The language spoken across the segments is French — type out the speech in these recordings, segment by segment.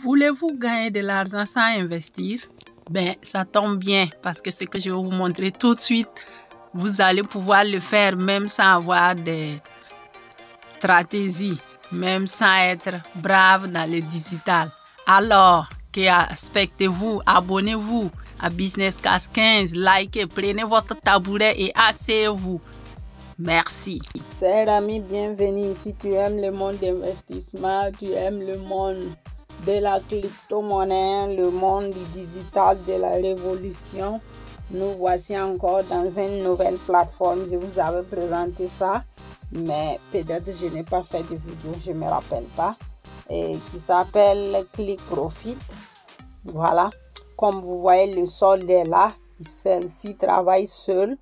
Voulez-vous gagner de l'argent sans investir? Ben, ça tombe bien parce que ce que je vais vous montrer tout de suite, vous allez pouvoir le faire même sans avoir des stratégies, même sans être brave dans le digital. Alors, respectez-vous, abonnez-vous à Business Cash 15, likez, prenez votre tabouret et asseyez-vous. Merci. Chers amis, bienvenue. Si tu aimes le monde d'investissement, tu aimes le monde de la crypto-monnaie, le monde du digital, de la révolution, nous voici encore dans une nouvelle plateforme. Je vous avais présenté ça, mais peut-être je n'ai pas fait de vidéo, je ne me rappelle pas, et qui s'appelle Click Profit. Voilà, comme vous voyez, le solde est là. Celle-ci travaille seule.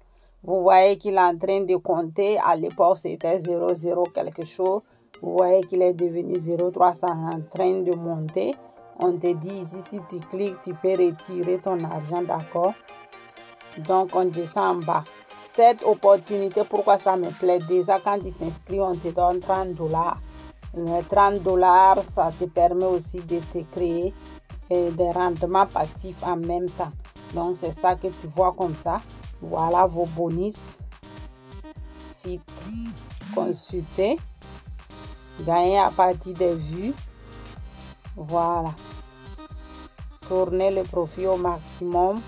Vous voyez qu'il est en train de compter. À l'époque, c'était 0,0 quelque chose. Vous voyez qu'il est devenu 0,3. Ça est en train de monter. On te dit ici, si tu cliques, tu peux retirer ton argent, d'accord? Donc, on descend en bas. Cette opportunité, pourquoi ça me plaît? Déjà, quand tu t'inscris, on te donne 30 $. Les 30 $, ça te permet aussi de te créer des rendements passifs en même temps. Donc, c'est ça que tu vois comme ça. Voilà vos bonus. Site, consulter, gagner à partir des vues. Voilà. Tourner le profit au maximum.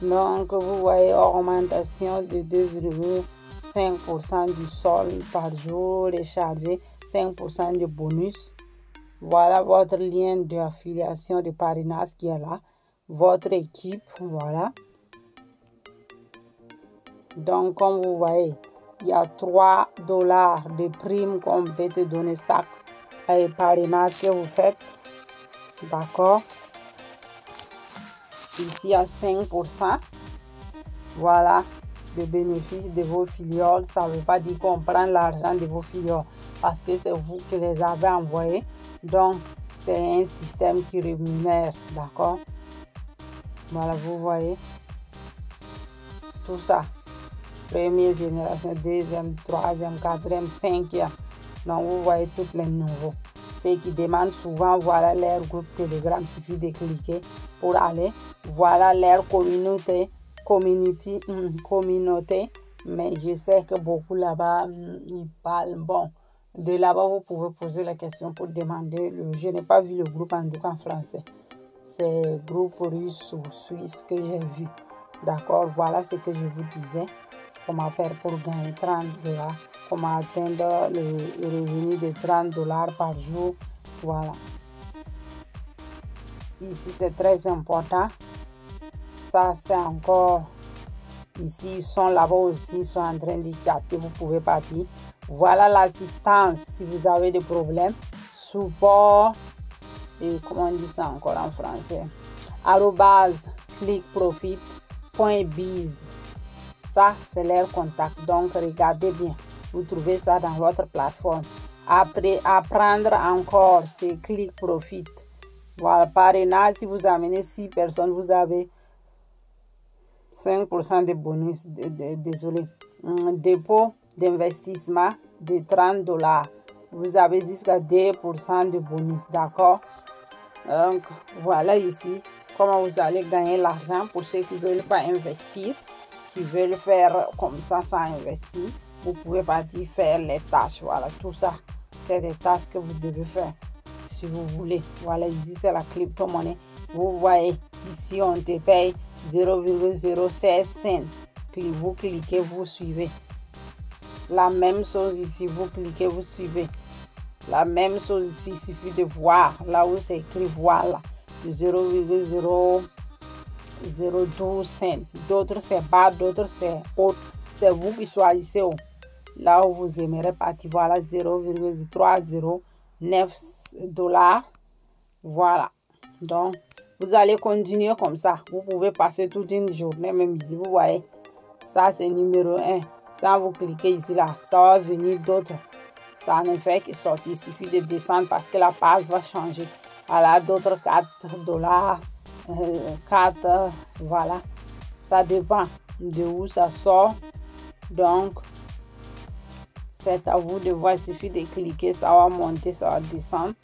Donc, vous voyez augmentation de 2,5% du solde par jour, recharger 5% de bonus. Voilà votre lien d'affiliation de parrainage qui est là. Votre équipe, voilà. Donc, comme vous voyez, il y a 3 $ de prime qu'on peut te donner ça et parrainage que vous faites. D'accord. Ici, il y a 5%. Voilà, le bénéfice de vos filiales. Ça ne veut pas dire qu'on prend l'argent de vos filiales parce que c'est vous qui les avez envoyés. Donc, c'est un système qui rémunère. D'accord. Voilà, vous voyez. Tout ça. Première génération, deuxième, troisième, quatrième, cinquième. Donc, vous voyez tous les nouveaux. Ceux qui demandent souvent, voilà leur groupe Telegram. Il suffit de cliquer pour aller. Voilà leur communauté. Mais je sais que beaucoup là-bas, ils parlent. Bon, de là-bas, vous pouvez poser la question pour demander. Je n'ai pas vu le groupe en tout cas en français. C'est le groupe russe ou suisse que j'ai vu. D'accord, voilà ce que je vous disais. Comment faire pour gagner 30 $, comment atteindre le revenu de 30 $ par jour. Voilà. Ici, c'est très important. Ça, c'est encore... Ici, ils sont là-bas aussi, ils sont en train de chatter. Vous pouvez partir. Voilà l'assistance si vous avez des problèmes. Support. Et comment on dit ça encore en français? @clickprofit.biz. Ça, c'est leur contact. Donc, regardez bien. Vous trouvez ça dans votre plateforme. Après, apprendre encore, c'est Click Profit. Voilà, parrainage, si vous amenez 6 personnes, vous avez 5% de bonus. Désolé. Dépôt d'investissement de 30 $. Vous avez jusqu'à 2% de bonus. D'accord? Donc, voilà ici comment vous allez gagner l'argent pour ceux qui ne veulent pas investir. Qui veulent faire comme ça sans investir, vous pouvez partir faire les tâches. Voilà, tout ça, c'est des tâches que vous devez faire si vous voulez. Voilà, ici, c'est la crypto-monnaie. Vous voyez, ici, on te paye 0,016 cents. Vous cliquez, vous suivez. La même chose ici, vous cliquez, vous suivez. La même chose ici, il suffit de voir. Là où c'est écrit, voilà, 0,012 cents. D'autres c'est bas, d'autres c'est haut. C'est vous qui choisissez là où vous aimerez partir. Voilà, 0,309 $. Voilà. Donc, vous allez continuer comme ça. Vous pouvez passer toute une journée, même ici. Vous voyez, ça c'est numéro 1. Sans vous cliquer ici, là, ça va venir d'autres. Ça ne fait que sortir. Il suffit de descendre parce que la page va changer. Voilà, d'autres 4 $. 4, voilà, ça dépend de où ça sort. Donc, c'est à vous de voir. Il suffit de cliquer, ça va monter, ça va descendre.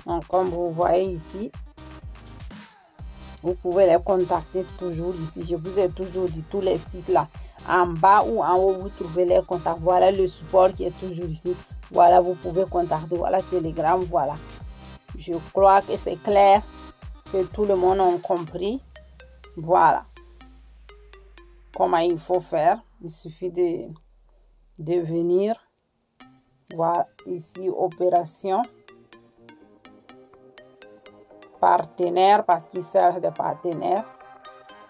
Donc, comme vous voyez ici, vous pouvez les contacter toujours ici. Je vous ai toujours dit tous les sites là. En bas ou en haut, vous trouvez les contacts. Voilà le support qui est toujours ici. Voilà, vous pouvez contacter. Voilà Telegram, voilà. Je crois que c'est clair, que tout le monde a compris. Voilà comment il faut faire. Il suffit de venir. Voilà, ici, opération. Partenaire, parce qu'ils servent de partenaires.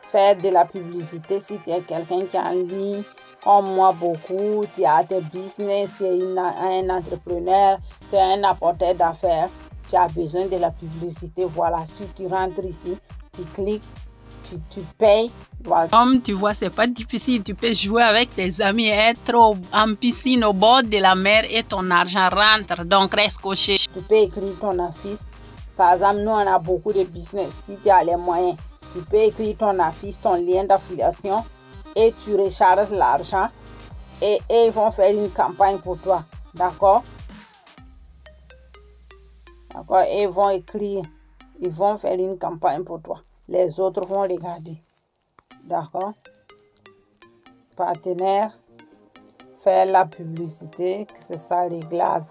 Faire de la publicité si tu es quelqu'un qui est en ligne, comme moi beaucoup, tu as tes business, tu es un entrepreneur, tu es un apporteur d'affaires, tu as besoin de la publicité. Voilà, si tu rentres ici, tu cliques, tu payes. Voilà. Comme tu vois, c'est pas difficile. Tu peux jouer avec tes amis, être en piscine au bord de la mer et ton argent rentre. Donc, reste coché. Tu peux écrire ton affiche. Par exemple, nous, on a beaucoup de business. Si tu as les moyens, tu peux écrire ton affiche, ton lien d'affiliation et tu recharges l'argent et ils vont faire une campagne pour toi. D'accord? D'accord? Ils vont écrire, ils vont faire une campagne pour toi. Les autres vont regarder. D'accord? Partenaire, faire la publicité, c'est ça, les glaces.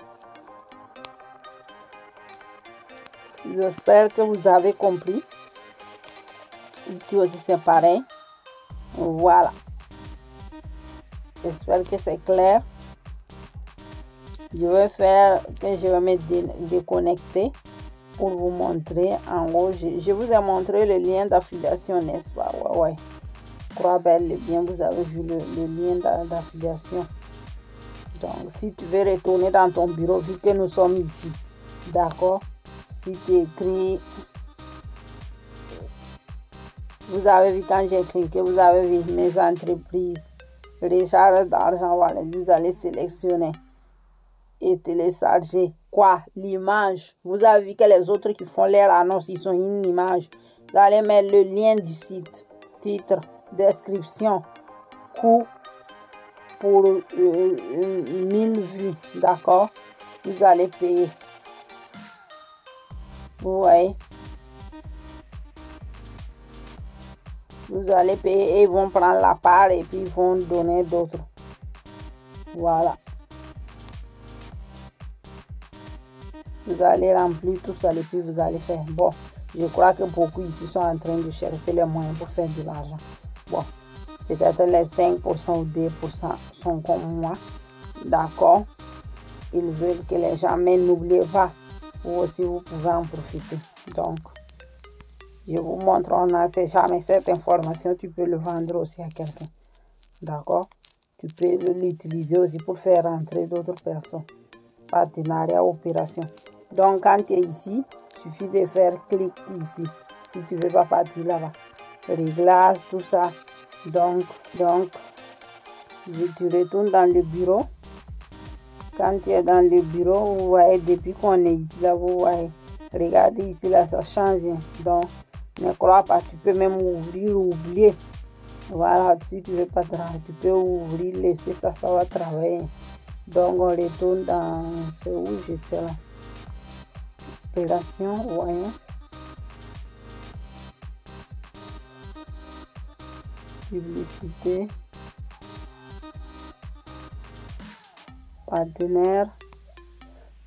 J'espère que vous avez compris. Ici aussi, c'est pareil. Voilà. J'espère que c'est clair. Je vais faire que je vais me déconnecter pour vous montrer. En haut, je vous ai montré le lien d'affiliation, n'est-ce pas? Ouais. Je crois bel et bien, vous avez vu le lien d'affiliation. Donc, si tu veux retourner dans ton bureau, vu que nous sommes ici, d'accord? Si tu écris, vous avez vu quand j'ai cliqué, vous avez vu mes entreprises, recharge d'argent, voilà, vous allez sélectionner et télécharger quoi? L'image. Vous avez vu que les autres qui font leur annonce, ils ont une image. Vous allez mettre le lien du site, titre, description, coût pour 1000 vues, d'accord? Vous allez payer. Vous voyez? Vous allez payer et ils vont prendre la part et puis ils vont donner d'autres. Voilà. Vous allez remplir tout ça et puis vous allez faire. Bon, je crois que beaucoup ici sont en train de chercher les moyens pour faire de l'argent. Bon, peut-être les 5% ou 2% sont comme moi. D'accord? Ils veulent que les gens, mais n'oubliez pas, vous aussi vous pouvez en profiter. Donc, je vous montre, on a, c'est jamais cette information, tu peux le vendre aussi à quelqu'un. D'accord? Tu peux l'utiliser aussi pour faire rentrer d'autres personnes. Partenariat, opération. Donc, quand tu es ici, il suffit de faire clic ici. Si tu ne veux pas partir là-bas. Réglage, tout ça. Donc, tu retournes dans le bureau. Quand tu es dans le bureau, vous voyez, depuis qu'on est ici, là, vous voyez. Regardez ici, là, ça change. Donc, ne crois pas, tu peux même ouvrir ou oublier. Voilà, si tu ne veux pas travailler, tu peux ouvrir, laisser ça, ça va travailler. Donc, on retourne dans... C'est où j'étais là? Opération, voyons. Publicité. Partenaire.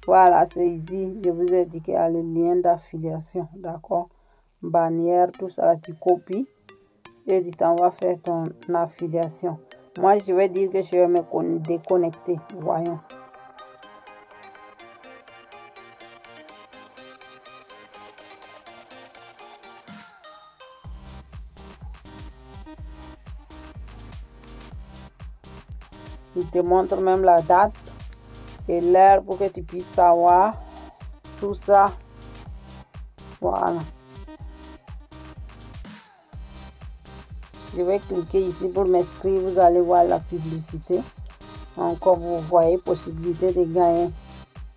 Voilà, c'est ici. Je vous ai dit qu'il y a le lien d'affiliation. D'accord? Bannière, tout ça, là, tu copies. Et tu t'en vas faire ton affiliation. Moi, je vais dire que je vais me déconnecter. Voyons. Il te montre même la date et l'heure pour que tu puisses savoir tout ça. Voilà. Je vais cliquer ici pour m'inscrire. Vous allez voir la publicité. Donc, comme vous voyez, possibilité de gagner.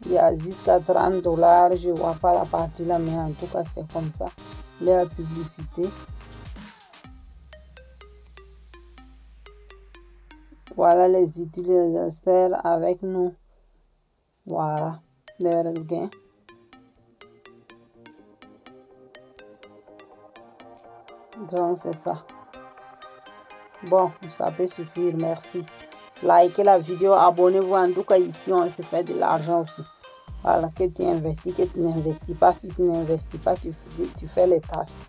Il y a jusqu'à $30. Je ne vois pas la partie là, mais en tout cas, c'est comme ça. La publicité. Voilà les utilisateurs avec nous. Voilà, leur gain. Donc, c'est ça. Bon, ça peut suffire. Merci. Likez la vidéo, abonnez-vous. En tout cas, ici, on se fait de l'argent aussi. Voilà, que tu investis, que tu n'investis pas. Si tu n'investis pas, tu fais les tasses.